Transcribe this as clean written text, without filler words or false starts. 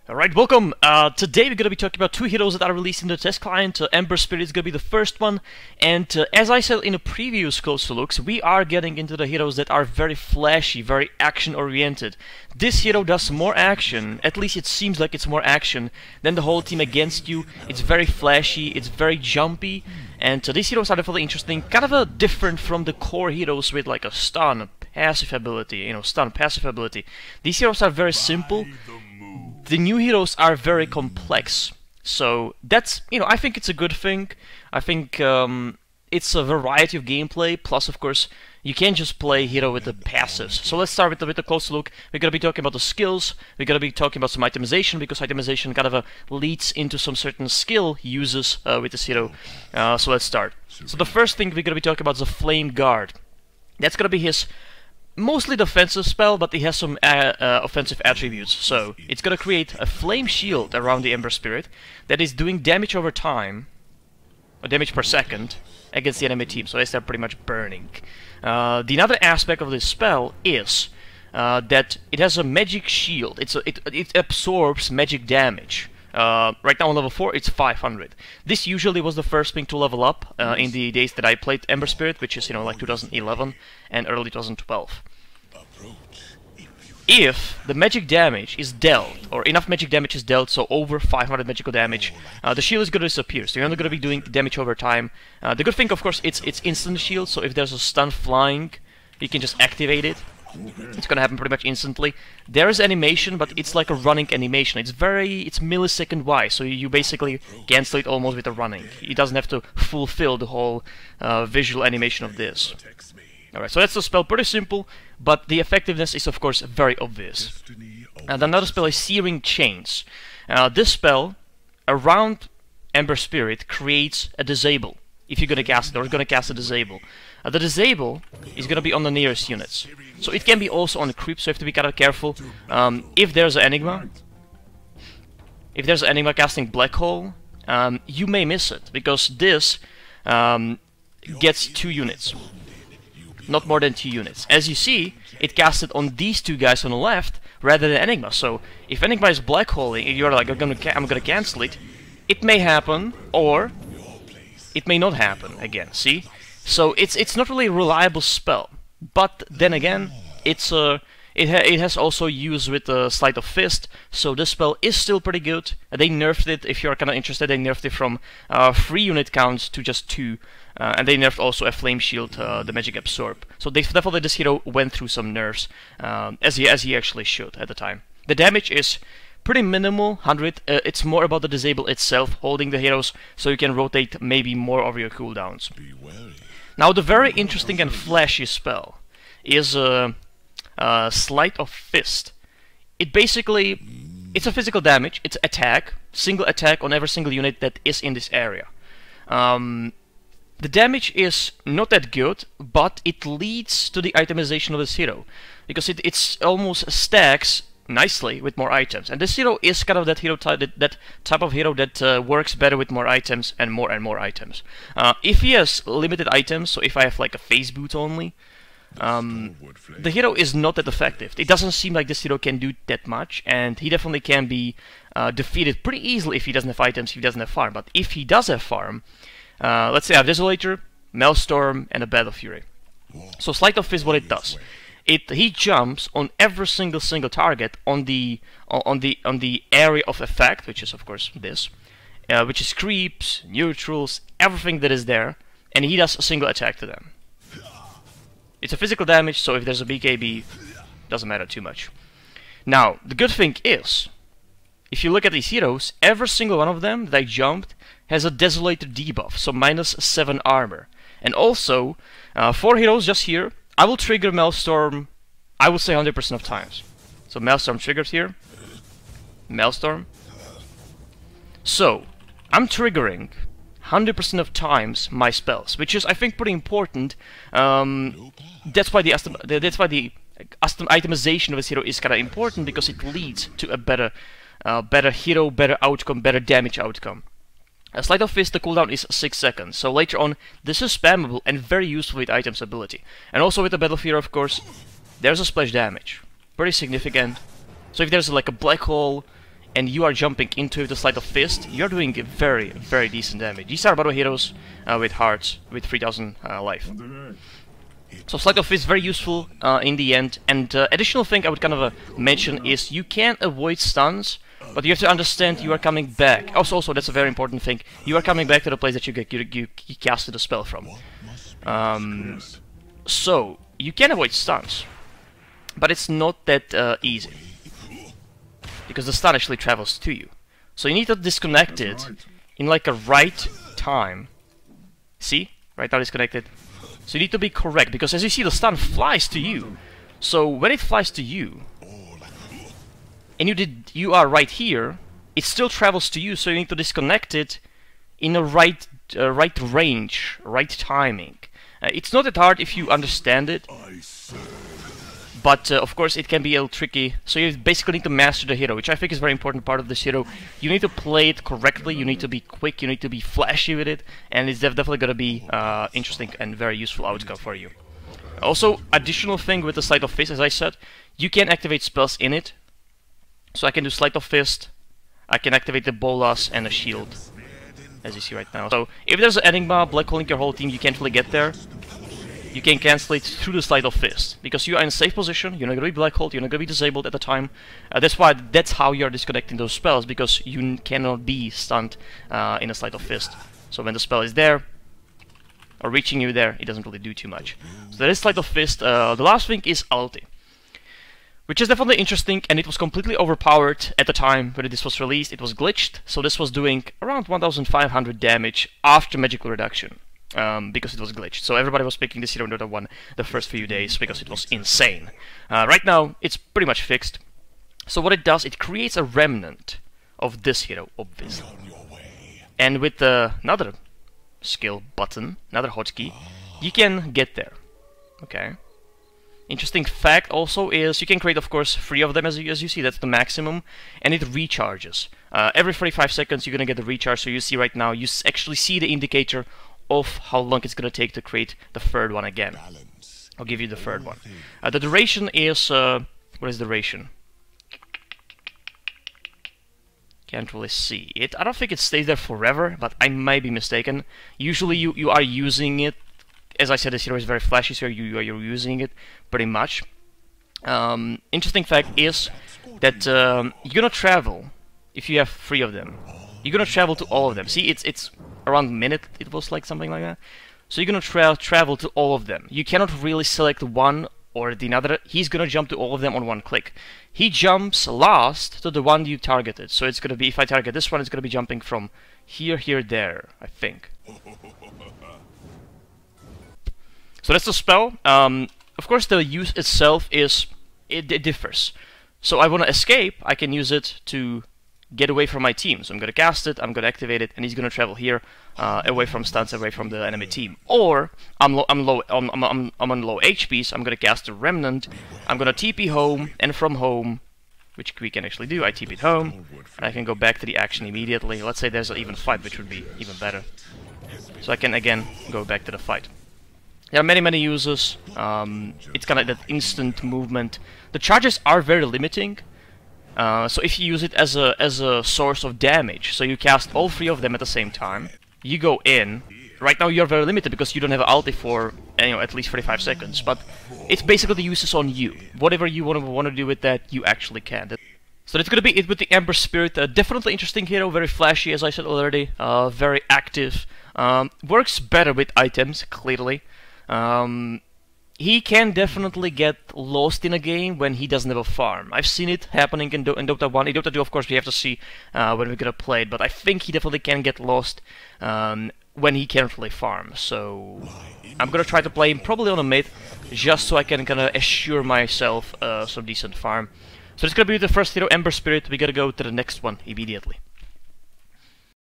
Alright, welcome! Today we're going to be talking about two heroes that are released in the test client. Ember Spirit is going to be the first one, and as I said in the previous closer looks, we are getting into the heroes that are very flashy, very action-oriented. This hero does more action, at least it seems like it's more action, than the whole team against you. It's very flashy, it's very jumpy, and these heroes are definitely interesting, kind of different from the core heroes with like a stun, passive ability, passive ability. These heroes are very simple. The new heroes are very complex, so that's, I think it's a good thing. I think it's a variety of gameplay, plus of course you can't just play hero with the passives. So let's start with a closer look. We're gonna be talking about the skills, we're gonna be talking about some itemization, because itemization kind of leads into some certain skill uses with this hero. So let's start. So the first thing we're gonna be talking about is the Flame Guard. That's gonna be his mostly defensive spell, but he has some offensive attributes. So it's gonna create a flame shield around the Ember Spirit that is doing damage over time, or damage per second, against the enemy team. So they start pretty much burning. The other aspect of this spell is that it has a magic shield. It absorbs magic damage. Right now on level 4 it's 500. This usually was the first thing to level up in the days that I played Ember Spirit, which is like 2011 and early 2012. If the magic damage is dealt, or enough magic damage is dealt, so over 500 magical damage, the shield is going to disappear, so you're only going to be doing damage over time. The good thing, of course, it's instant shield, so if there's a stun flying, you can just activate it. It's gonna happen pretty much instantly. There is animation, but it's like a running animation. It's millisecond wise, so you basically cancel it almost with a running. It doesn't have to fulfill the whole visual animation of this. Alright, so that's the spell, pretty simple, but the effectiveness is of course very obvious. And another spell is Searing Chains. This spell, around Ember Spirit, creates a disable. If you're gonna cast it, or gonna cast a disable. The disable is gonna be on the nearest units. So it can be also on the creep, so you have to be kind of careful. If there's an Enigma, casting Black Hole, you may miss it, because this gets 2 units. Not more than 2 units. As you see, it casted on these 2 guys on the left, rather than Enigma. So if Enigma is Black Holing, and you're like, I'm gonna cancel it, it may happen, or it may not happen again, see? So it's not really a reliable spell, but then again, it has also use with the Sleight of Fist, so this spell is still pretty good. They nerfed it, if you're kind of interested, they nerfed it from 3 unit counts to just 2, and they nerfed also a Flame Shield, the Magic Absorb. So definitely this hero went through some nerfs, as he actually should at the time. The damage is pretty minimal, 100. It's more about the disable itself, holding the heroes, so you can rotate maybe more of your cooldowns. Now the very interesting and flashy spell is Sleight of Fist. It's a physical damage, it's attack, single attack on every single unit that is in this area. The damage is not that good, but it leads to the itemization of this hero, because it's almost stacks nicely with more items, and this hero is kind of that hero type, that type of hero that works better with more items and more items. If he has limited items, so if I have like a face boot only, the hero is not that effective. It doesn't seem like this hero can do that much, and he definitely can be defeated pretty easily if he doesn't have items, if he doesn't have farm. But if he does have farm, let's say I have Desolator, Maelstrom, and a Battle Fury. So Sleight of Fist, what it does, he jumps on every single target on the area of effect, which is of course this, which is creeps, neutrals, everything that is there, and he does a single attack to them. It's a physical damage, so if there's a BKB, doesn't matter too much. Now, the good thing is, if you look at these heroes, every single one of them that I jumped has a Desolator debuff, so -7 armor. And also, 4 heroes just here, I will trigger Maelstrom, I would say 100% of times. So Maelstrom triggers here. Maelstrom. So, I'm triggering 100% of times my spells, which is, I think, pretty important. That's why the itemization of this hero is kind of important, because it leads to a better hero, better outcome, better damage outcome. A Sleight of Fist, the cooldown is 6 seconds, so later on this is spammable and very useful with items ability. And also with the Battle Fury, of course, there's a splash damage. Pretty significant. So if there's like a black hole, and you are jumping into the Sleight of Fist, you're doing very, very decent damage. These are battle heroes with hearts, with 3000 life. So Sleight of Fist is very useful in the end. And additional thing I would kind of mention is you can avoid stuns, but you have to understand you are coming back. Also, that's a very important thing. You are coming back to the place that you casted the spell from. So you can avoid stuns, but it's not that easy, because the stun actually travels to you. So you need to disconnect it in like a right time. See? Right now disconnected. So you need to be correct, because as you see, the stun flies to you. So when it flies to you, and you are right here, it still travels to you, so you need to disconnect it in a right range, right timing. It's not that hard if you understand it, but of course it can be a little tricky. So you basically need to master the hero, which I think is a very important part of this hero. You need to play it correctly, you need to be quick, you need to be flashy with it, and it's definitely going to be interesting and very useful outcome for you. Also, additional thing with the Sleight of Fist, as I said, you can activate spells in it. So I can do Sleight of Fist, I can activate the Bolas and a shield, as you see right now. So if there's an enigma black holing your whole team, you can't really get there. You can cancel it through the Sleight of Fist, because you are in a safe position, you're not going to be black holed, you're not going to be disabled at the time. That's how you're disconnecting those spells, because you cannot be stunned in a Sleight of Fist. So when the spell is there, or reaching you there, it doesn't really do too much. So that is Sleight of Fist. The last thing is ulti, which is definitely interesting, and it was completely overpowered at the time when this was released. It was glitched, so this was doing around 1500 damage after magical reduction, because it was glitched. So everybody was picking this hero in Dota 1 the first few days, because it was insane. Right now, it's pretty much fixed. So what it does, it creates a remnant of this hero, obviously. And with another skill button, another hotkey, you can get there. Okay. Interesting fact also is you can create, of course, 3 of them, as you see, that's the maximum, and it recharges. Every 45 seconds you're gonna get the recharge, so you see right now, you actually see the indicator of how long it's gonna take to create the 3rd one again. I'll give you the 3rd one. The duration is, what is the duration? Can't really see it. I don't think it stays there forever, but I might be mistaken. Usually you are using it. As I said, this hero is very flashy, so you're using it pretty much. Interesting fact is that you're gonna travel if you have 3 of them. You're gonna travel to all of them. See, it's around a minute. It was like something like that. So you're gonna travel to all of them. You cannot really select one or the other. He's gonna jump to all of them on one click. He jumps last to the one you targeted. So it's gonna be, if I target this one, it's gonna be jumping from here, there, I think. So that's the spell. Of course, the use itself is, it differs. So I want to escape, I can use it to get away from my team. So I'm going to cast it, I'm going to activate it, and he's going to travel here, away from stuns, away from the enemy team. Or I'm on low HP, so I'm going to cast a Remnant. I'm going to TP home, and from home, which we can actually do, I TP home, and I can go back to the action immediately. Let's say there's an even fight, which would be even better. So I can again go back to the fight. There are many uses. It's kind of that instant movement. The charges are very limiting. So if you use it as a source of damage, so you cast all 3 of them at the same time, you go in. Right now you're very limited because you don't have ulti for at least 35 seconds. But it's basically the uses on you. Whatever you want to do with that, you actually can. So that's gonna be it with the Ember Spirit. Definitely interesting hero, very flashy, as I said already. Very active. Works better with items, clearly. He can definitely get lost in a game when he doesn't have a farm. I've seen it happening in Dota 1. In Dota 2, of course, we have to see when we're gonna play it, but I think he definitely can get lost when he can't really farm. So I'm gonna try to play him probably on a mid, just so I can kind of assure myself some decent farm. So it's gonna be the first hero, Ember Spirit. We gotta go to the next one immediately.